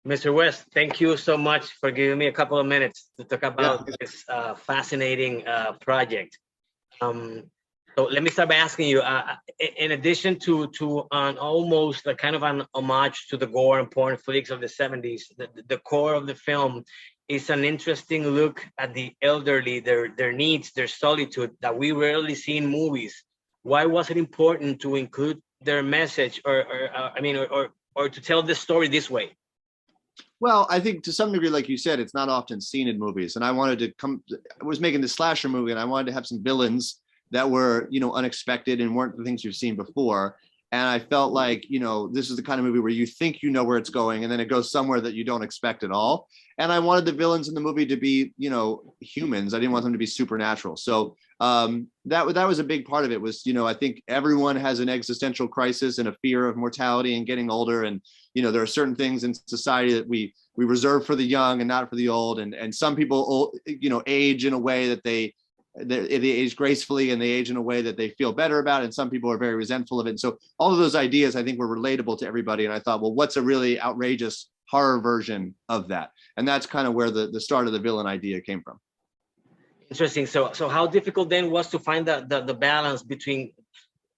Mr. West, thank you so much for giving me a couple of minutes to talk Yeah. about this fascinating project. Um, so let me start by asking you, in addition to an almost a kind of an homage to the gore and porn flicks of the 70s, the core of the film is an interesting look at the elderly, their needs, their solitude that we rarely see in movies. Why was it important to include their message, or to tell the story this way? Well, I think to some degree, like you said, it's not often seen in movies. And I wanted to I was making this slasher movie and I wanted to have some villains that were, unexpected and weren't the things you've seen before. And I felt like, this is the kind of movie where you think you know where it's going and then it goes somewhere that you don't expect at all. And I wanted the villains in the movie to be, humans. I didn't want them to be supernatural. So that was a big part of it was, I think everyone has an existential crisis and a fear of mortality and getting older. And, there are certain things in society that we reserve for the young and not for the old. And some people, age in a way that they age gracefully and they age in a way that they feel better about. And some people are very resentful of it. And so all of those ideas, I think, were relatable to everybody. And I thought, well, what's a really outrageous horror version of that? And that's kind of where the start of the villain idea came from. Interesting. So how difficult then was to find the balance between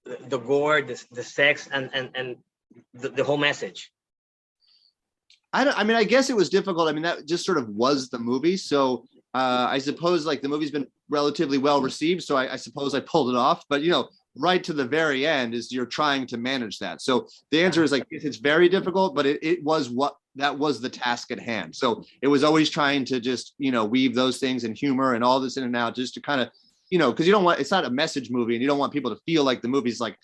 the gore, the sex, and the whole message? I guess it was difficult. I mean, that just sort of was the movie. So I suppose like the movie's been relatively well received. So I suppose I pulled it off. But, right to the very end is you're trying to manage that. So the answer is like, it's very difficult, but it was that was the task at hand. So it was always trying to just, weave those things and humor and all this in and out just to kind of, because it's not a message movie and you don't want people to feel like the movie's like,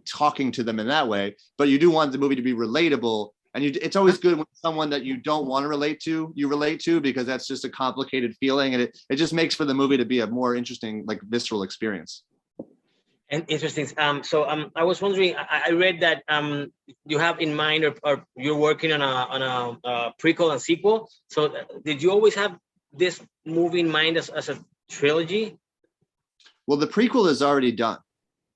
talking to them in that way, but you do want the movie to be relatable. And it's always good when someone that you don't want to relate to, because that's just a complicated feeling. And it just makes for the movie to be a more interesting, like visceral experience. And interesting. I was wondering, I read that you have in mind or you're working on a prequel and sequel. So did you always have this movie in mind as a trilogy? Well, the prequel is already done.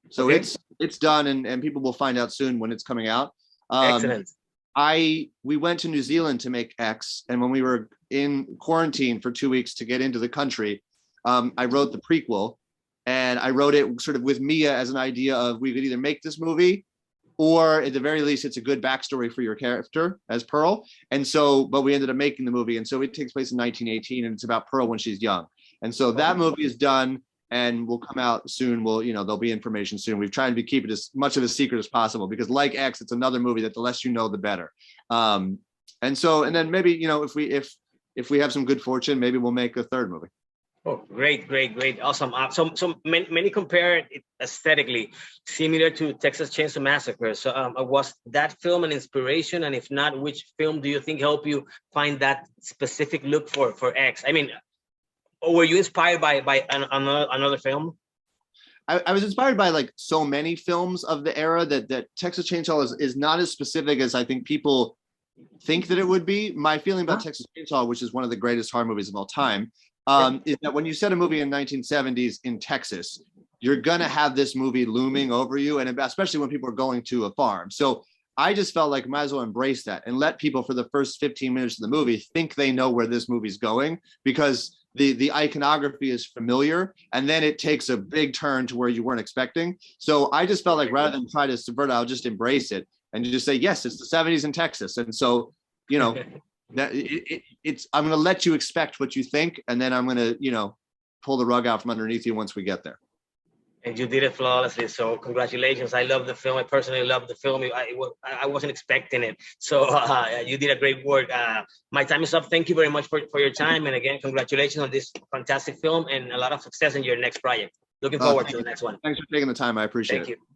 So okay. It's done and people will find out soon when it's coming out. Excellent. We went to New Zealand to make X, and when we were in quarantine for 2 weeks to get into the country, I wrote the prequel, and I wrote it sort of with Mia as an idea of we could either make this movie, or at the very least, it's a good backstory for your character as Pearl. And so, but we ended up making the movie, and so it takes place in 1918, and it's about Pearl when she's young. And so that movie is done and will come out soon. There'll be information soon. We've tried to keep it as much of a secret as possible because like X, it's another movie that the less you know, the better. And then maybe, if we have some good fortune, maybe we'll make a third movie. Oh, great. Awesome. So many compare it aesthetically similar to Texas Chainsaw Massacre. So was that film an inspiration? And if not, which film do you think helped you find that specific look for X? I mean, or were you inspired by another film? I was inspired by like so many films of the era that Texas Chainsaw is not as specific as I think people think that it would be. My feeling about Texas Chainsaw, which is one of the greatest horror movies of all time, is that when you set a movie in 1970s in Texas, you're going to have this movie looming over you, and especially when people are going to a farm. So I just felt like might as well embrace that and let people for the first 15 minutes of the movie think they know where this movie's going, because the iconography is familiar, and then it takes a big turn to where you weren't expecting. So I just felt like rather than try to subvert it, I'll just embrace it and just say, yes, it's the 70s in Texas. And so, that it's I'm going to let you expect what you think, and then I'm going to, pull the rug out from underneath you once we get there. And you did it flawlessly. So congratulations. I love the film. I personally love the film. I wasn't expecting it. So you did a great work. My time is up. Thank you very much for your time. And again, congratulations on this fantastic film and a lot of success in your next project. Looking forward to the next one. Thanks for taking the time. I appreciate it. Thank you.